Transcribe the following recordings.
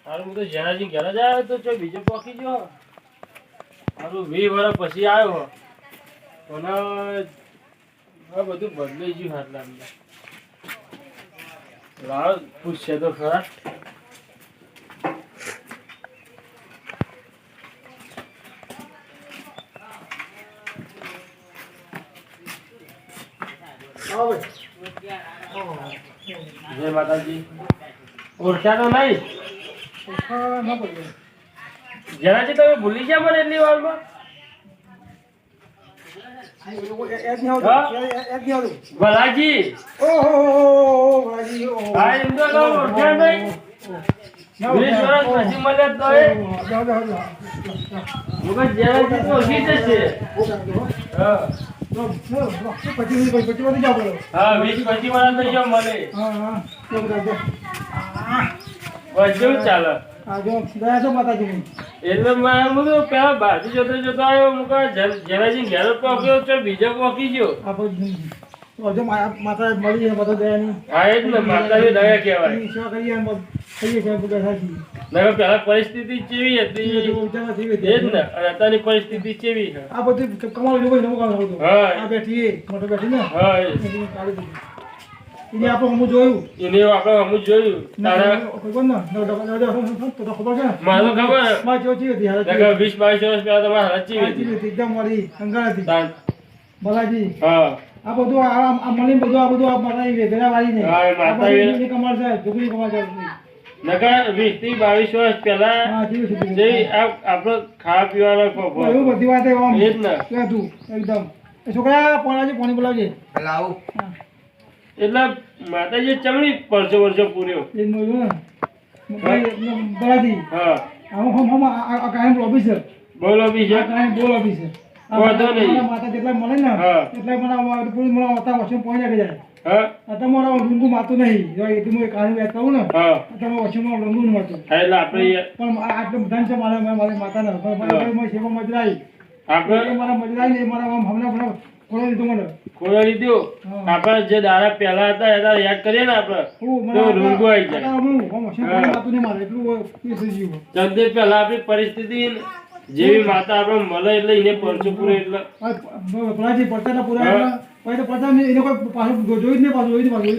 હારું હું તો જેનાજી ઘરે જ આવ્યો તો ચો બીજો પોકી ગયો હારું 20 વર્ષ પછી આવ્યો અને આ બધું બદલાઈ ગયું હાટલા અંદર લાવ પૂછશે તો ખરા જય માતાજી ઓળખ્યા તો નહીં જણાજી તમે ભૂલી ગયા મને એટલી વારમાં ભલાજી હા એમ તો ઓળખ્યા નહીં 20 વર્ષ પછી મળ્યા તો એ જણાજી તો ઓછી જશે હા 20 પછી વાળા તો જો મળે બસ જેવું ચાલે એટલે મેં બધું પેલા બાજુ જોતો આવ્યો મુકા જરાજી ઘેર પોક્યો તો બીજો પોકી ગયો માતા મળી બધો દયાની હા એ જ ને માતાની દયા કહેવાય સેવા કરીએ થઈએ છે પેલા પરિસ્થિતિ કેવી હતી એ જ ને અને અત્યારની પરિસ્થિતિ કેવી છે આ બધું કમાલ જોઈ નવું કામ હતું આ બેઠી મોટો બેઠી ને હા એને આપણે હમું જોયું એને આપણે હમું જોયું તારા ખબર ને તો ખબર છે મારો ખબર માં જોઈ હતી 20 22 વર્ષ પહેલા તમારે હાચી હતી એકદમ મારી અંગાર હતી બલાજી હા આ બધું આ મળી બધું આ બધું આ માતા વેગરા વાળી ને હા માતા વેગરા કમાલ છે છોકરી કમાલ છે નકા 20 થી 22 વર્ષ પહેલા જે આપણો ખાવા પીવાનો એવું બધી વાત એ જ ને તું એકદમ છોકરા પાણી બોલાવજે લાવું એટલે માતાજી ચમડી પરસો વર્ષો પૂર્યો એ મોયું ને બરાજી હા હમ આ કાયમ ઓફિસર બોલો બીજો કાયમ બોલ ઓફિસર વાંધો નહીં માતા જેટલા મળે ને એટલે મને પૂરી મને હતા વચ્ચે પહોંચી જાય હા તમારા ડુંગુ માતું નહીં જો એટલું હું કાયમ વાત કહું ને હા તમે વચ્ચેમાં ડુંગુ માતું એટલે આપણે પણ આટલું બધા છે મારા માતાને મારી સેવા મજરાઈ આપણે મારા મજરાઈ ને મારા હમણાં ખોલો લીધું મને ખોલો લીધું આપણે જે દાડા પહેલા હતા એના યાદ કરીએ ને આપણે તો રૂંગો આવી જાય ચંદે પહેલા આપણી પરિસ્થિતિ જેવી માતા આપણે મળે એટલે એને પરચો પૂરે એટલે પડતા પૂરા પછી તો પડતા એને કોઈ પાછું જોઈ જ નહીં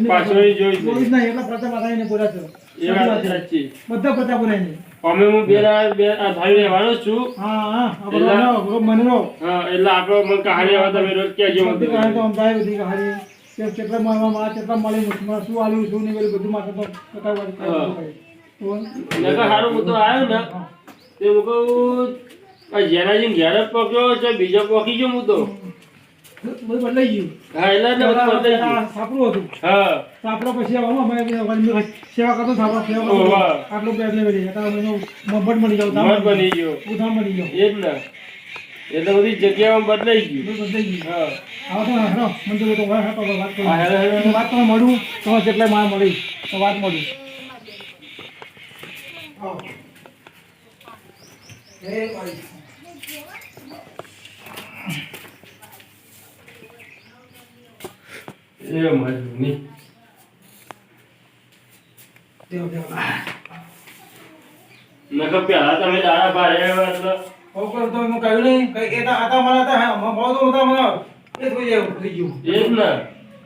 પાછો જોઈ જ નહીં એટલે પડતા માતા એને પૂરા છે એ વાત સાચી બધા પડતા પૂરા નહીં અમે હું બે ભાઈ રહેવાનો છું હા મને હા એટલે આપણો મને કહાની આવે તમે રોજ કહેજો મને બધી કહાની કેટલા મળવામાં કેટલા મળી શું આલ્યું શું નહીં બધું માથે તો સારું હું તો આવ્યો ને તે હું કહું જેનાજી ઘેર જ પક્યો છે બીજો પકી ગયો હું તો બધું બદલાઈ ગયું હા એટલે બદલાઈ ગયું સાપડું હતું હા સાપડો પછી આવવાનું અમે સેવા કરતો સાપડો સેવા કરતો આટલું બેઠને મળી મફત મળી જાવ મફત બની ગયો ઉધામ મળી ગયો એ જ ને એટલે બધી જગ્યામાં બદલાઈ ગયું બદલાઈ ગયું હા આવો તો હેરો મંદિર તો વાત કરો વાત તમે મળું તમારે જેટલા માર મળી તો વાત મળી એ મજની નકર પેલા તમે દાડા ભારે એટલે ઓકર તો હું કહ્યું નહીં કઈ એ હતા મારા હતા બહુ તો હતા મને એ થઈ જાય થઈ ગયું એ જ ને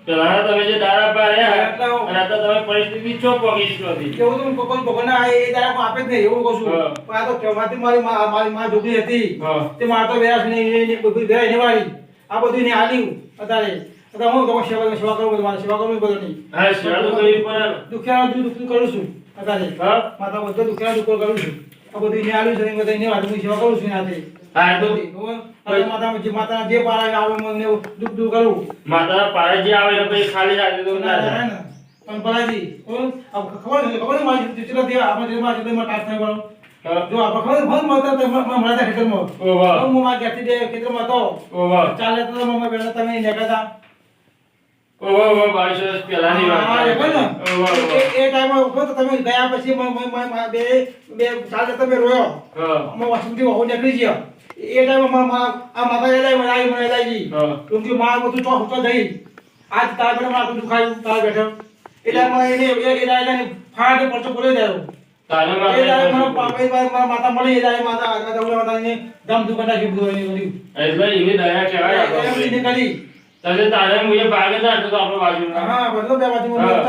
પેલા તમે જે દાડા ભારે અને आता તમે પરિસ્થિતિ ચો પગી છો હતી એવું તો કોઈ ભગવાન આ એ દાડા આપે જ નહીં એવું કહું છું પણ આ તો કહેવાથી મારી જોગી હતી તે માર તો વેરાસ નહીં બધી વેરાય ને વાળી આ બધું ને આલ્યું અત્યારે તો હું તો સેવા કરું મારે સેવા કરવું બધું નહીં હા સેવા તો કરવી પડે દુખ્યા દુઃખ કરું છું અત્યારે માતા બધું દુખ્યા દુઃખ કરું છું આ બધું એને આલ્યું છે બધા એને વાળી સેવા કરું છું એનાથી હા તો માતા જે પારા આવે મને દુઃખ દૂર કરું માતા પારા જે આવે એટલે પછી ખાલી રાખી દો ના પણ બલાજી ખબર મારી ચિત્ર થયા આપણે જેમાં ચિત્રમાં ટાટ થાય બરો જો આપણે ખબર ફોન મળતા તો મળતા ખેતરમાં ઓવા હું માં ગેટી દે ખેતરમાં તો ઓવા ચાલે તો મમ્મી બેઠા તમે નીકળતા ઓવા ઓવા 22 વર્ષ પહેલાની વાત હા એ પણ એ ટાઈમ ઉપર તો તમે ગયા પછી બે ચાલે તમે રોયો હા અમે વાસુકી હોવ નીકળી ગયા એ ટાઈમ આ માતા એલાઈ મને એલાઈ તું માં બધું ચોક તો દઈ આજ તાર બેઠા મારું દુખાયું તાર બેઠા એટલે એને ફાડ પરચો બોલે દેરો તારે એ માતા દાડે મને પાપે મારા માતા મળી એ દાડે માતા આ દવડા માતાને દમ દુકાન નાખી બધું એને કર્યું. એટલે એની દયા કહેવાય એને આપણે કરી. તારે તારે મુજે ભાગે ના તો આપણે બાજુ હા બધો બે બાજુ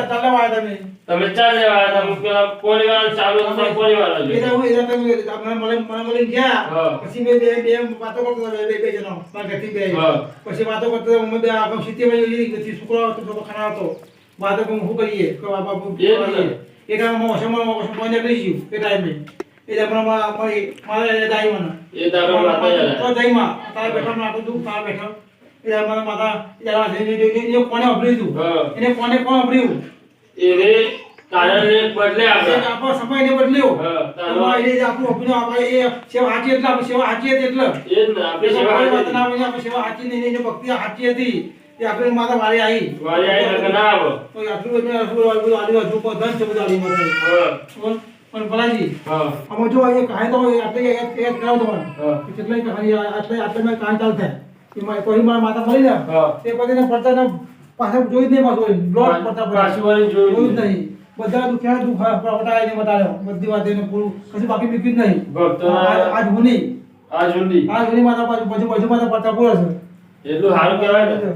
ચાલે વાળા તમે. તમે ચાલ લેવા તમે પેલા પરિવાર ચાલુ તો પરિવાર જ એ તો હું એ તમે આપણે મને મળી ગયા પછી મેં બે વાતો કરતો બે જણો મારા ઘરથી બે પછી વાતો કરતો અમે બે આપણે સિટીમાં છોકરો હતો છોકરો ખાના હતો વાતો હું કરીએ કે બાપુ એ ટાઈમ મોસમ પહોંચે કરી ગયું એ ટાઈમે એ આપણા મારે દાઈ મને એ તારો માતા તો દાઈમાં તારે બેઠા નાટો દુખ તારે બેઠો એ મારા માતા એ કોને અભર્યું હતું એને કોને કોણ અભર્યું એને તારને બદલે આપણે આપણો સમયને બદલ્યો તારો એ આપણો અભિનય આપણે એ સેવા સાચી એટલે આપણે સેવા સાચી હતી એટલે એ જ ને આપણી સેવા આપણે સેવા સાચી નહીં એની ભક્તિ સાચી હતી એ આપણે માતા વાળી આવી નકર ના આવો તો આટલું બધું આદિ હજુ કો ધન છે બધું આદિ માતા પણ ભલાજી આમાં જો એ કહાની તો આટલે એક કરાવ તો કેટલાય કહાની આટલે મેં કહાની ચાલ થાય એમાં કોઈ મારા માતા મળી ને તે પછી પડતા પાછળ જોઈ જ નહીં પાછું બ્લોક પડતા પાછું જોયું જ નહીં બધા દુખ્યા દુખ પટાઈને બતાવ્યો બધી વાત એને પૂરું કશું બાકી બીક્યું જ નહીં આજ હુની માતા બાજુ માતા પડતા પૂરો છે એટલું સારું કહેવાય ને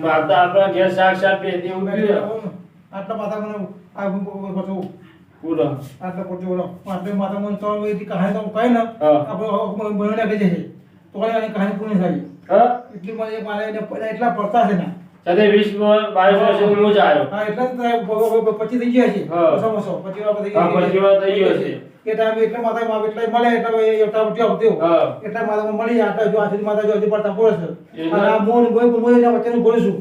માતા આપણા ઘેર સાક્ષાત બેટી ઉભી આટલા માતા મને આ બધું પૂરો આટલા પડતો બોલો આટલે માતા મને તો એ કહાની તો કહે ને આપણે બનાવી નાખી જશે તો એની કહાની પૂરી થાય એટલી મને મારે એટલા પડતા છે ને સાથે 20 22 વર્ષ હું જ આવ્યો હા એટલે 25 થઈ ગયા છે ઓછો 25 થઈ ગયો છે એ ટાઈમ એટલે માતા એટલે મળે એટલે એટલા ઉઠ્યો એટલે માતા મળી આટલા જો આથી માતા જો હજી પડતા બોલે છે અને આ મોન ગોય એના વચ્ચેનું બોલું છું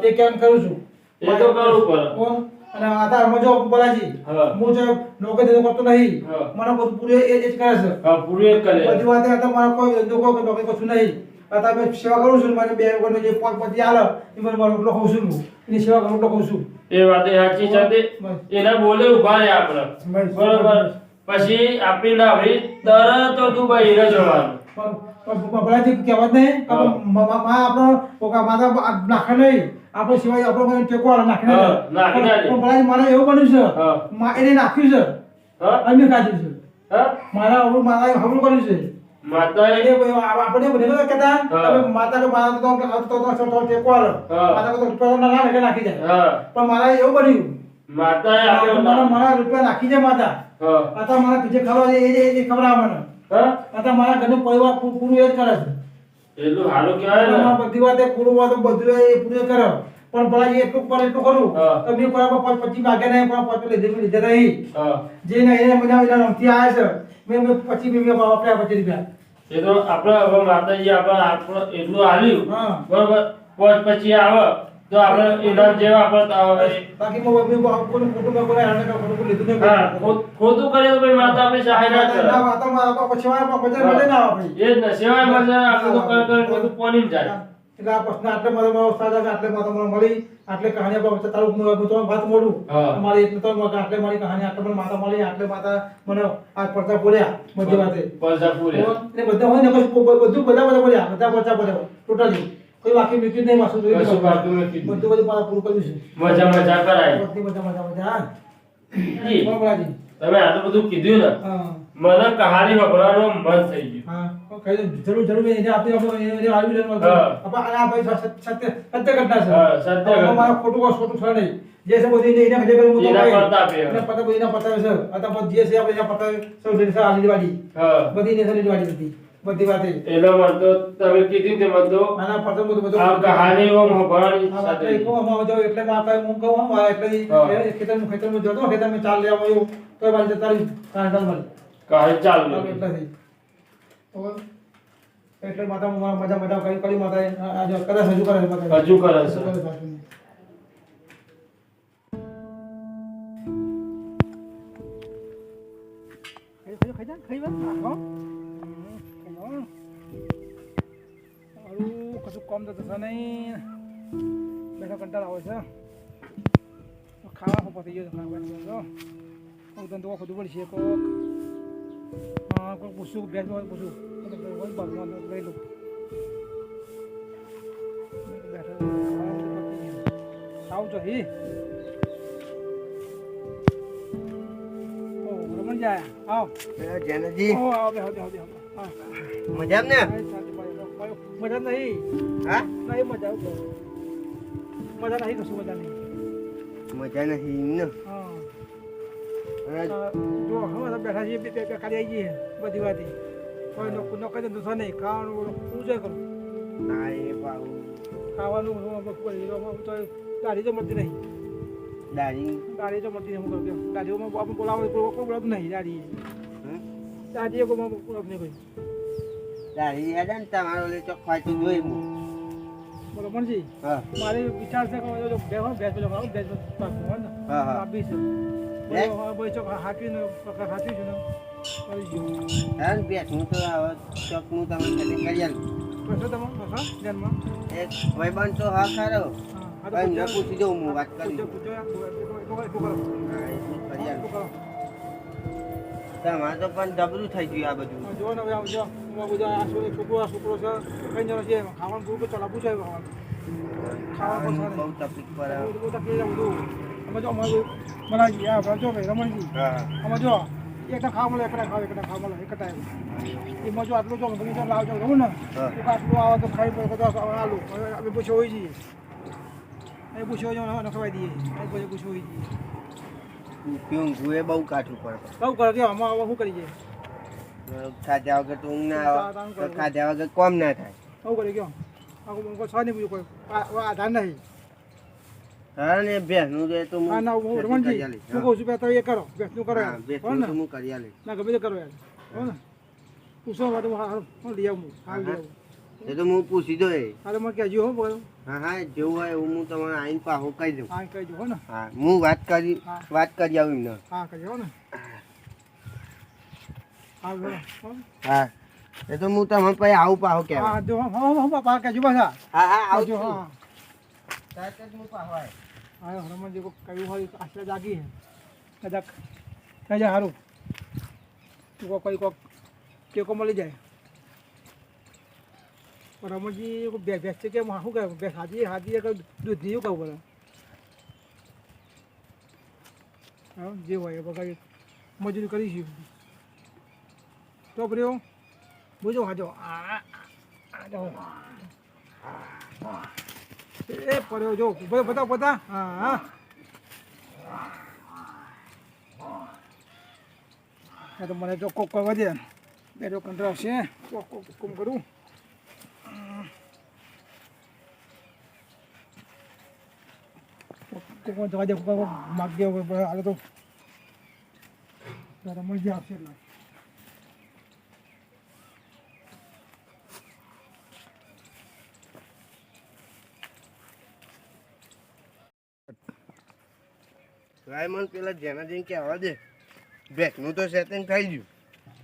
એ કેમ કરું છું એ તો કરવું પડે અને આધાર મજો બોલાજી હું જો લોકો દેતો કરતો નહીં મને બધું પૂરે એ જ કરે છે પૂરે જ કરે બધી વાત હતા મારા કોઈ લોકો કે કશું નહીં आता मैं सेवा करू છું મારે બે વગરનો જે પાંચ પછી આલે એ મને મારો રોટલો ખાઉં છું એની સેવા કરું રોટલો ખાઉં છું એ વાત સાચી છે એના બોલે ઉભા રહે આપણે બરોબર પછી આપી ના ભાઈ તરત દુબઈ ન જવાનું પણ બલાજી કહેવત નહીં આપણો પોકા માતા નાખે નહીં આપણે સિવાય આપણો ટેકો નાખે પણ બલાજી મારે એવું બન્યું છે એને નાખ્યું છે અમે કાઢ્યું છે મારા હમણાં કર્યું છે માતા એને આપણે બને કહેતા તમે માતા કે માતા તો ટેકો આલો માતા તો રૂપિયા ના નાખે નાખી જાય પણ મારા એવું બન્યું માતા આપણે મારા રૂપિયા નાખી જાય માતા આતા મારા પીછે ખાવા એ ખબર આવે મને આતા મારા ઘરનું પરિવાર પૂરું એ જ કરે છે એટલું સારું કહેવાય ને બધી વાત પૂરું વાત બધું એ પૂરું કરે પણ ભલા એટલું પર એટલું કરું તો મેં બરાબર 25 વાગ્યા નહીં પણ 5 લીધે નહીં જે નહીં એને મજા રમતી આવે છે મેં 25 વાપ્યા 25 રૂપિયા એ તો આપણે હવે માતાજી આપણે એટલું હાલ્યું બરોબર પછી આવે તો આપણે એના જેવા આપણે બાકી કોઈ કુટુંબ કોઈ આને ખોટું લીધું નહીં ખોટું કરે તો ભાઈ માતા આપણી સહાય ના કરે ના માતા મારા પછી બજાર મળે ના આવે એ જ ને સેવાય મળે આપણે તો કર બધું પોની જાય એટલે આ પ્રશ્ન આટલે મારો સાદા આટલે માતા મને મળી આટલે કહાની પર તારું તો વાત મોડું મારી એટલે તો આટલે મારી કહાની આટલે મને માતા મળી આટલે માતા મને આ પડતા બોલ્યા બધી વાતે પડતા બોલ્યા એટલે બધા હોય ને બધું બધા બોલ્યા બધા પડતા બોલ્યા ટોટલી કોઈ વાક્ય મૂક્યું નહીં માસું જોઈ કશું બાકી નથી બધું મારા પૂરું કર્યું છે મજા કરાય બધી મજા જી બરાબરજી તમે આટલું બધું કીધું ને મને કહાની વાપરવાનું મન થઈ ગયું જરૂર એને આપણે આવી આ ભાઈ સત્ય ઘટના છે મારા ખોટું છે નહીં જે છે બધી એને હજે કરું તો એને પતા બધી ના પતા છે आता જે છે આપણે એના પતા સૌ દિનસા આલી વાડી બધી ને સલી વાડી હતી બધી વાતે એનો મત તો તમે કીધું તે મત તો આના પતા બધું આ કહાની ઓ ભણવાની સાથે કો અમા જો એટલે માં આપણે હું કહું મારા એટલે ખેતરમાં જતો ખેતરમાં ચાલ લેવા આવ્યો તો બાજુ તારી કાંડલ મળી કહે ચાલ એટલે થઈ એટલે માતા મજા કરી માતા આજે કદાચ હજુ કરે માતા હજુ કરે છે ખાઈ વાત નાખો કશું કોમ તો થશે નહીં બેઠો કંટાળ આવે છે ખાવા પતી ગયો તો ધંધો ખોદું પડશે કોક કોઈ પૂછું ભેંસ પૂછું લઈ લો આવું છો હી રમણ જાય આવ જેનજી ઓ આવ બે હવે હા મજામ ને મજા નહીં હા નહીં મજા મજા નહીં કશું મજા નહીં મજા નહીં ને હા અને જો હવે બેઠા છીએ બે ખાલી આવી જઈએ બધી વાતી કોઈ નોકરી ધંધો નહીં ખાવાનું શું છે કરું ના એ પાઉ ખાવાનું તો ગાડી તો મળતી નહીં દારી ગાડી તો મળતી નહીં હું કરું ગાડીઓમાં આપણે બોલાવો કોઈ બોલાવ નહીં ગાડી ગાડીએ કોઈ બોલાવ નહીં કોઈ દારી યાદ ને તમારો લે ચોખ્ખાઈ તો જોઈ હું બોલો મનજી હા મારે વિચાર છે કે જો બે હોય બેસ પેલો ખાવ બેસ પાકું ને હા હા આપી છે બોલો ચોક હાકીને હાકી છે ને કરી જો હા ને બેઠ હું તો હવે ચોકનું તમે સેટિંગ કરી આલું બસો તમે બસો ધ્યાનમાં એક ભાઈબંધ તો હા ખરો હા ભાઈ ન પૂછી દઉં હું વાત કરી પૂછો હા એ કરી આલું તમારે તો પણ જબરું થઈ ગયું આ બધું જો ને હવે આવજો બધા આ છોકરો છે કઈ જણો છે ખાવાનું પૂરું ચલા પૂછાય ખાવાનું બહુ તકલીફ પડે બહુ તકલીફ બધું અમે જો અમારું મનાજી આ જો ભાઈ રમણજી હા અમે જો એકટા ખાવા મળે એકટા ખાવા મળે એકટા એમાં જો આટલું જો બગીચો લાવજો રહું ને આટલું આવે તો ખાઈ પડે કદાચ આલુ અમે પૂછો હોય છીએ એ પૂછો જો નખવાઈ દઈએ એ પૂછો હોય છીએ કેવું ગુએ બહુ કાઠું પડે બહુ કરે કે આમાં શું કરીએ ખાધ્યા વગર તો ઊંઘ ના આવે ખાધ્યા વગર કોમ ના થાય બહુ કરે કયો આખું છ નહીં પૂછ્યું કોઈ આધાર નહીં હા ને ભેંસનું જે તો હા ના હું રમણજી શું કહું છું બે તો એ કરો બેસનું કરો યાર ભેંસનું તો હું કરી આલીશ ના ગમે તે કરો યાર હો ને પૂછો માટે હું લઈ આવું હાલ લઈ આવું એ તો હું પૂછી દો એ હાલે મને કહેજો હો બોલો હા હા જેવું હોય એવું હું તમને આઈને પાહો કહી દઉં હા કહેજો હો ને હા હું વાત કરી આવું એમને હા કહેજો હો ને હા બોલો હા એ તો હું તમને પછી આવું પાહો કહેવાય હા જો હા પાપા કહેજો પાછા હા હા આવજો આવજો હા સાચે જ હું પાહો આય હા હનુમાનજી કોઈ કહ્યું હોય આશરે જાગી કદાચ થઈ જાય સારું તું કોઈ કોક કેકો મળી જાય પણ રમણજી ભેંસ છે કે શું કહે ભેંસ હાજી દૂધ નહીં કહું બોલે હા જે હોય એ બગાડી મજૂરી કરીશું તો પ્રિયો বুঝো হাজো એ પડ્યો જો બતા બતા હા હા તો મને જો કોક કરવા દે બે જો કંટ્રાવ છે કોમ કરું કોક જવા દે માગ દે આ તો મળી આવશે એટલે રાયમન પેલા જેના જઈને કહેવા દે ભેંસનું તો સેટિંગ થઈ ગયું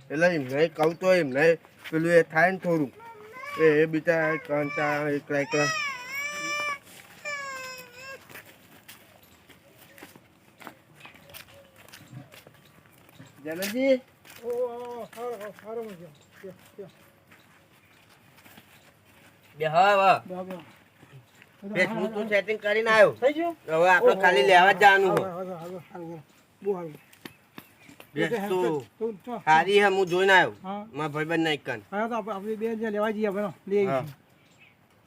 એટલે એમને કહું તો એમને પેલું એ થાય ને થોડું એ બીજા કંટા એકલા એકલા જનાજી ઓ સારો મજા બે હા ભેંસનું તો સેટિંગ કરીને આવ્યો થઈ ગયું હવે આપણે ખાલી લેવા જ જવાનું હોય બહુ સારું ભેંસ તો સારી હે હું જોઈને આવ્યો હા મારા ભાઈબંધ ના એકન હા તો આપણે બે જે લેવા જઈએ આપણે લઈ હા. આવીએ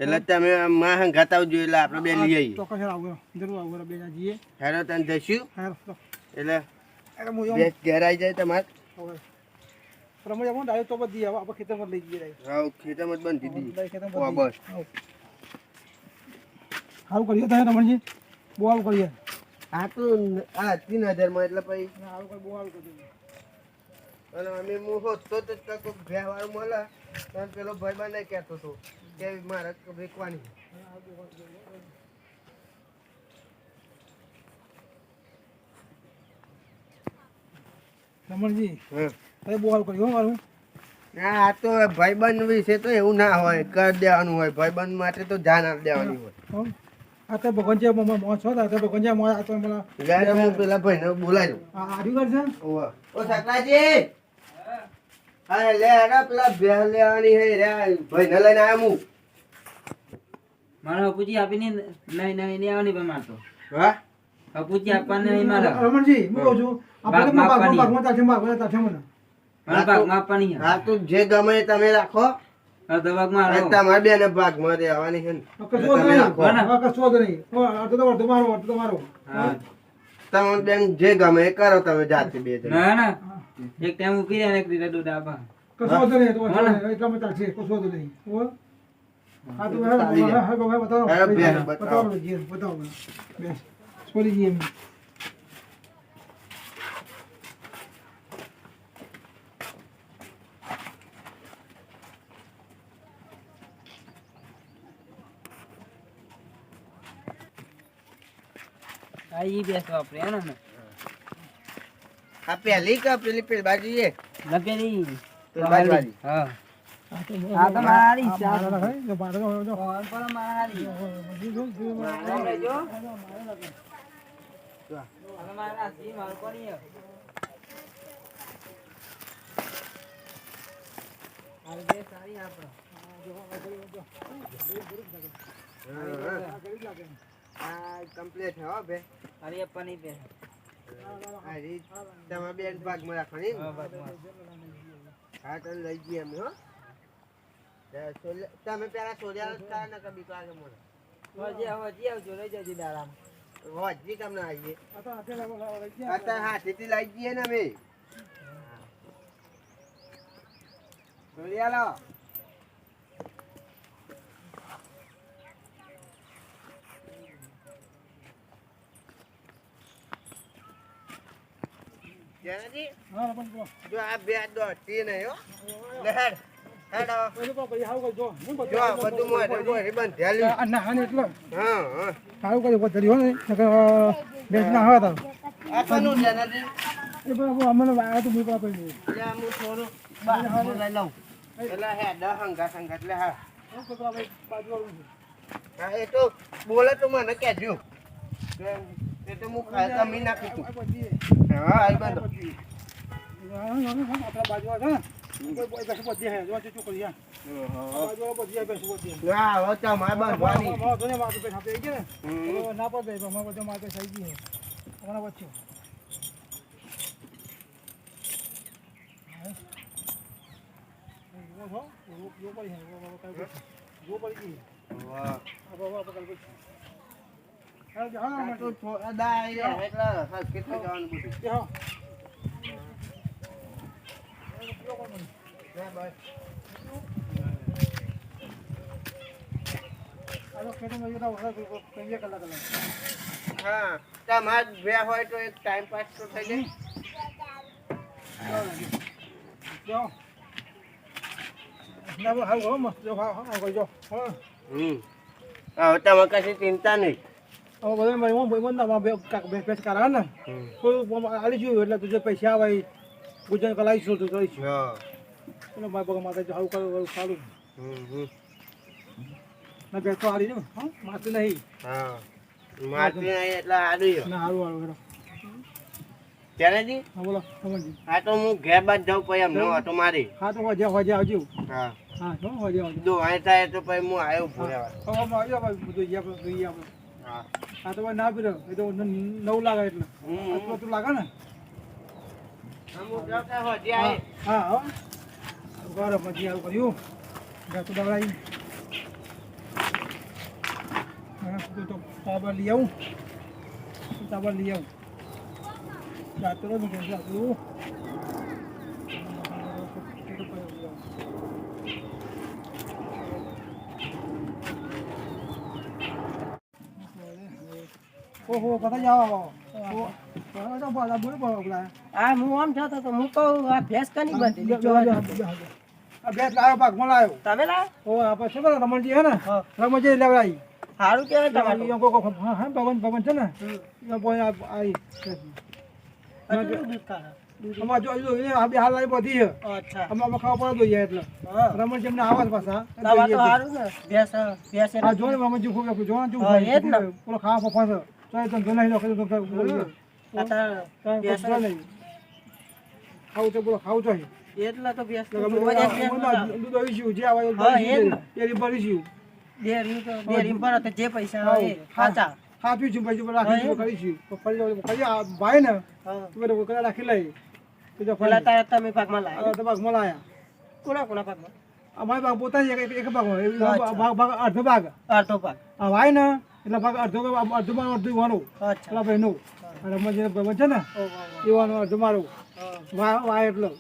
એટલે તમે માં હંગાત આવજો એટલે આપણે બે લઈ આવીએ ચોક્કસ આવો જરૂર આવો બે જણા જઈએ હેરો તને જઈશું હા એટલે અરે હું ભેંસ ઘેર આવી જાય તમારે હવે રમણ આવો ડાયરેક્ટ તો બધી આવો આપણે ખેતરમાં લઈ જઈએ હા ખેતરમાં જ બંધી દીધી ખેતરમાં બસ સારું કરીએ તમે રમણજી બહુ સારું કરીએ આ તો આ 3000 માં એટલે પછી સારું કરી બહુ સારું કરીએ અને અમે હું હોતો તો કોઈ ભેવાળું મળે તો પેલો ભાઈબંધ નહીં કહેતો હતો કે મારે વેચવાની રમણજી હા તમે બહુ સારું કર્યું હો મારું ના આ તો ભાઈબંધ વિશે તો એવું ના હોય કરી દેવાનું હોય ભાઈબંધ માટે તો જાન આપી દેવાની હોય હો આ તો ભગવાન છે મોં છો તો ભગવાન છે મોં આ તો મને ગાડી હું પેલા ભાઈને બોલાવી દઉં આ આર્યું કરશે ઓવા ઓ સકલાજી હા લે આડા પેલા ભેહ લેવાની હે રે ભાઈને લઈને આયા હું મારા બાપુજી આપીને નહીં આવવાની પણ મારતો હા કપૂચી આપવાને નહીં મારે. રમણજી હું કહું છું આપણે ભાગમાં ભાગમાં આપવાની. ભાગમાં તાઠે મને મને ભાગમાં આપવાની છે. હા તો જે ગમે એ તમે રાખો અડધો ભાગમાં અને આલો. તમારે બેને ભાગમાં રહેવાની છે ને. કશો તમે નહીં રાખો. કશો નહીં આ તો તમારો આ તો તમારો હા. તમે બેન જે ગમે એ કરો તમે જાતે બે જણ. ના ના એક ટાઈમ મૂકી દે ને એક લીટર દૂધ આપા. કશો નહીં તો એટલામાં ચાલશે કશો નહીં હો હા તો ચાલી જાય. હા બતાવો હા, બેન, બતાવો જી બતાવો બેસ છોડી દઈએ એમ આ ઈ બેસ વાપરે હે ને. આ પહેલી કે પેલી પેલી બાજુ છે ના પેલી પેલી બાજુ વાળી. હા આ તો મારી ચાર જો બાળકો જો ફોન પર મારી મારા લેજો હવે મારા સી માર કોની આ બે સારી આપણો આ કમ્પ્લીટ છે હો બે. અરે પની પે આ રીત તમે બેન ભાગમાં રાખવાની ને? હા ભાગમાં હા તો લઈ જઈએ અમે હો. તમે પેલા સોર્યા હતા ને કે બીક લાગે મને? હજી આવજો લઈ જજો દાડામ હજી તમને આવીએ આ તો આપેલા અત્યારે હાથેથી લઈ જઈએ ને અમે. સોર્યા લો. જયરાજી, હા પણ જો જો આ બે દોડતી નહીં હો. લે હેડ, હેડ આવો. કોઈ તો ભાઈ આવ જો હું જો આ બધું મોઢે બંધેલું. આ ના હાને એટલે હા હા. સારું કરી બતરી હો ને બેસ ના આવે તો આ કોનું જયરાજી? એ બાબુ અમને આ તો બીપા પડી લે આ હું થોડું બાજુ લઈ લઉં. એટલે હેડ હંગાત લે હા. હા એ તો બોલે તો મને કહેજો. એ તો હું કમી નાખી તું. હા આ બંધ. આપણા બાજુ છે ને કોઈ બેસું બધી હે જો ચૂ કરી આ બાજુ બધી બેસું બધી હા હવે તમારે બંધવાની. ધોને માથે બેઠા થઈ ગયા ને ના પડે તો અમારે બધો માથે થઈ ગઈ અમારા વચ્ચે જો પડી હે જો પડી ગઈ વાહ. બાબા પકડ પડી હા આ હા તો થોડા એટલે કેટલું જવાનું બધું. હા બસ. આનો ખેતરમાં જતા વખત કઈ કલાક હા તમારે બે હોય તો એક ટાઈમ પાસ તો થઈ જાય. જો ના બો હાલ હો મસ્ત જો હા જો હા હવે તમારે કશી ચિંતા નહીં. હવે બધે મેં હું બંધા બેસ કરા ને કોઈ આલી જોયું એટલે તુજે પૈસા આવે ગુજરાત કલાઈશું તો કરીશું હા. એટલે મારા પગ માથે હાવું કરું સારું ના બેસો આલી જો હા માથે નહીં હા મારતી નહીં એટલે આડું. ના હારું હારું ત્યારેજી હા બોલો સમજી હા તો હું ઘેર બાદ જાઉં પછી એમને ઓટો મારી. હા તો હોજે આવજો હા હા જો હોજે આવજો જો અહીં થાય તો પછી હું આવ્યો ભૂલ્યા. હવે આવજો બધું જોઈએ આપણે હા. હા તો ના પીરો એ તો નવ લાગે એટલે આટલું તો લાગે ને અમુક જગ્યાએ હોજી આવી. હા હા બરાબર પછી આવું કર્યું ગાતું દવડાવી હા તો તાબર લઈ આવું તાબર લઈ આવું જાતો નથી કે જાતું ઓહો કથા જાવ આ હું આમ થતો તો હું કહું આ ભેંસ કની બંધી બેટ લાવ્યો ભાગમાં લાવ્યો તમે લાવ ઓ આપણે શું કરો રમણજી હે ને રમણજી લેવડાવી સારું કેવાય તમારું હા હા ભવન છે ને આવી કેટલું દૂધ કાઢે? અમાર જો આ બે હાલ લાવી બધી છે અચ્છા અમાર ખાવા પડે જોઈએ એટલે હા રમણ જેમને આવાજ પાછા તમારે તો સારું ને ભેંસ ભેંસ હા જો ને રમણજી ખૂબ જો ને હા, એ જ ને. પેલો ખાવા પપ્પા તો તો નહીં લખે તો ભેંસ ખાવું તો બોલો ખાવું જોઈએ એટલા તો ભેંસ દૂધ આવીશું જે આવે હા, એ જ ને. એ ભરીશું ડેરી પર તો જે પૈસા આવે એ સાચા સાચું છું ભાઈ રાખી કરીશું ફરી આ ભાઈ ને હા. તો બધું કરા રાખી લઈ તો જો પેલા ફરી તારા તમે ભાગમાં લાયા તો ભાગમાં લાયા કોના ભાગમાં અમારે ભાગ પોતાની એક ભાગ હોય અચ્છા. ભાગ અડધો ભાગ અડધો ભાગ આ ભાઈ ને એટલે ભાગ અડધો અડધું મારું અચ્છા એટલા ભાઈનું અને મજે છે ને એવાનું અડધું મારું વાય એટલો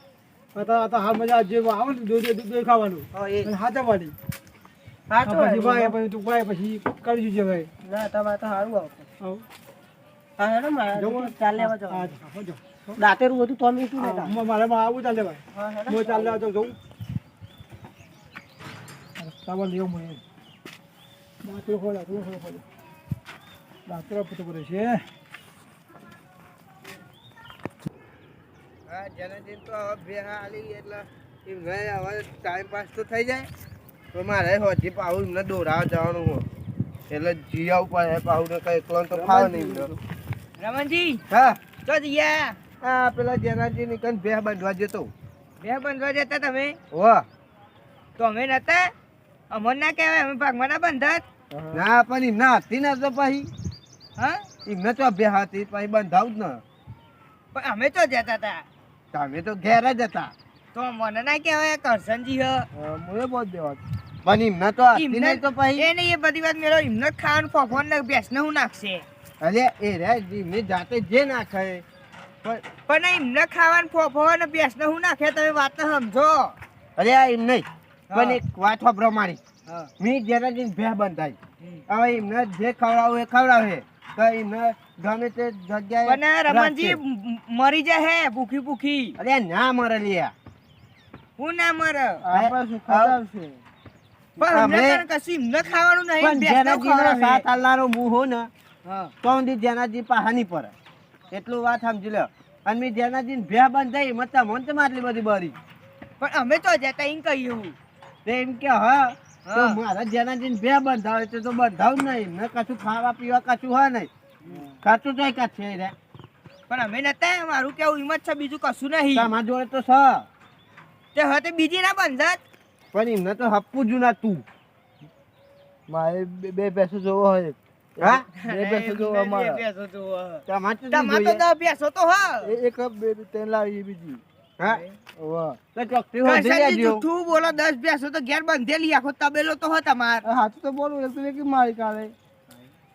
आता हाल मजा जे આવે ને દૂધ ખાવાનું હા એ અને હાથાવાળી સાચું પછી ભાઈ પછી તું ભાઈ પછી કરી દીજે ભાઈ ના તમારે તો સારું આવતું આવ હા હેડો મારે ચાલ લેવા જાવ હા જો દાંતેરું બધું તો મીઠું લેતા મારે આવું ચાલે ભાઈ હા હેડો હું ચાલ લેવા જઉં સાવન લેવું મને દાંતરો ખોલા દાંતરો પૂછો પડે છે હા જનાજીન તો હવે બે હાલી એટલે એમ નહીં હવે ટાઈમ પાસ તો થઈ જાય તો મારે હજી પાવું એમને દોરાવા જવાનું હોય એટલે જીયા ઉપર હે પાવું ને કઈ એકલો તો ફાવે નહીં એમને રમણજી હા તો જીયા હા પેલા જનાજી ની કન બે બાંધવા જતો બે બંધવા જતા તમે વાહ તો અમે નતા અમર ના કહેવાય અમે ભાગમાં ના બંધત ના પણ એમના હતી ને તો પછી હા એમને તો બે હતી પછી બંધાવું જ ને પણ અમે તો જતા હતા તમે તો ઘેર જ હતા તો મને ના કહેવાય કરશનજી હ મને બહુ દેવા પણ એમને તો હતી નહીં તો પછી એ નહીં એ બધી વાત મેળો એમને જ ખાવાનું ફોફોન ને બેસને હું નાખશે અરે એ રે એમને જાતે જે નાખે પણ પણ એમને ખાવાનું ફોફો ને બેસને હું નાખે તમે વાત ને સમજો અરે આ એમ નહીં પણ હા. એક વાત વાપરો મારી હા મી જેનાજીન ભે બંધાય હવે એમને જે ખવડાવું એ ખવડાવે તો એમને ગમે તે જગ્યાએ પણ રમણજી રાખશે. મરી જાય હે ભૂખી ભૂખી અરે ના મરે લ્યા હું ના મરે આપણે શું ખવડાવશે પણ અમને અમે- તો કશું એમને ખાવાનું નહીં પણ બેસને જેનાજીનો ખવડાવે. સાથ આલ્લાનો મું હો ને હા તો સુધી જેનાજી પાહાની પર એટલું વાત સમજી લો અને મી જેનાજીન ભે બંધાઈ મત મન તો આટલી બધી બરી પણ અમે તો જતા એમ કહ્યું તે એમ કે હા તો હા. મારા જેનાજીન ભે બંધાવે તો બંધાવું નહીં ને કશું ખાવા પીવા કશું હોય નહીં ખાતું તો કાચ છે રે પણ અમે નતા મારું કેવું હિંમત છે બીજું કશું નહીં તમારા જોડે તો છ તે હવે બીજી ના બંધત પણ એમને તો હપ્પું જ ના તું મારે બે પૈસો જોવો હોય હા બે પૈસો જોવો અમારે તમારે તો તમાર તો 10 બેસો તો હા એક બે ત્રણ લાવી બીજી હા વાહ તો ચોકથી કશાની હોધી લેજો જૂઠું બોલો 10 બેસો તો ઘેર બંધેલી આખો તબેલો તો હો તમાર હાથ તો બોલું એક તો કે મારી કાઢે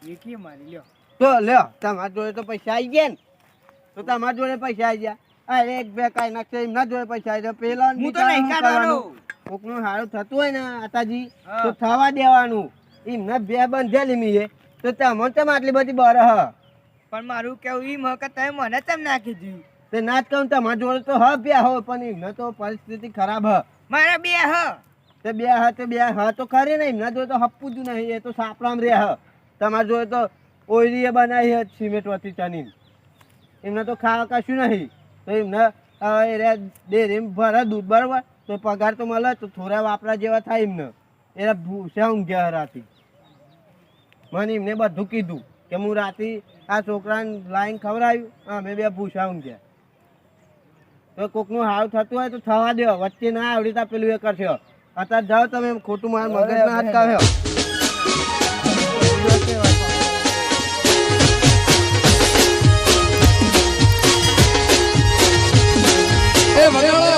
એકી મારી લ્યો તો લ્યો તમારા જોડે તો પૈસા આવી ગયા ને તો તમારા જોડે પૈસા આવી ગયા આ એક બે કાંઈ નાખશે એમના જોડે પૈસા આવી ગયા પેલા હું તો નહીં કાઢવાનો કોકનું સારું થતું હોય ને આતાજી હા. તો થવા દેવાનું એમને બે બંધેલી મીએ તો તમને તેમ આટલી બધી બર હ પણ મારું કેવું ઈ મકે તમે મને તેમ ના કીધું તે ના જ કહું તમારા જોડે તો હ બે હો પણ એમને તો પરિસ્થિતિ ખરાબ હ મારા બે હ તે બે હ તો બે હ તો ખરી ને એમના જોડે તો હપ્પું જ નહીં એ તો સાપડામ રે હ તમારા જોડે તો ઓઈલીએ બનાવી હ સિમેન્ટ વતી ચની એમને તો ખાવા કશું નહીં તો એમને એ રે ડેરીમાં ભરે દૂધ બરાબર તો પગાર તો મળે તો થોડા વાપરા જેવા થાય એમને એ ભૂસ્યા ઊંઘ્યા રાતી મને એમને બધું કીધું કે હું રાતે આ છોકરાને લાઈન ખવડાવ્યું અમે બે ભૂસ્યા ઊંઘ્યા તો કોકનું હાવ થતું હોય તો થવા દો વચ્ચે ના આવડી તા પેલું એ કરશે અત્યારે જાઓ તમે ખોટું મારા મગજ ના અટકાવ્યો એ મને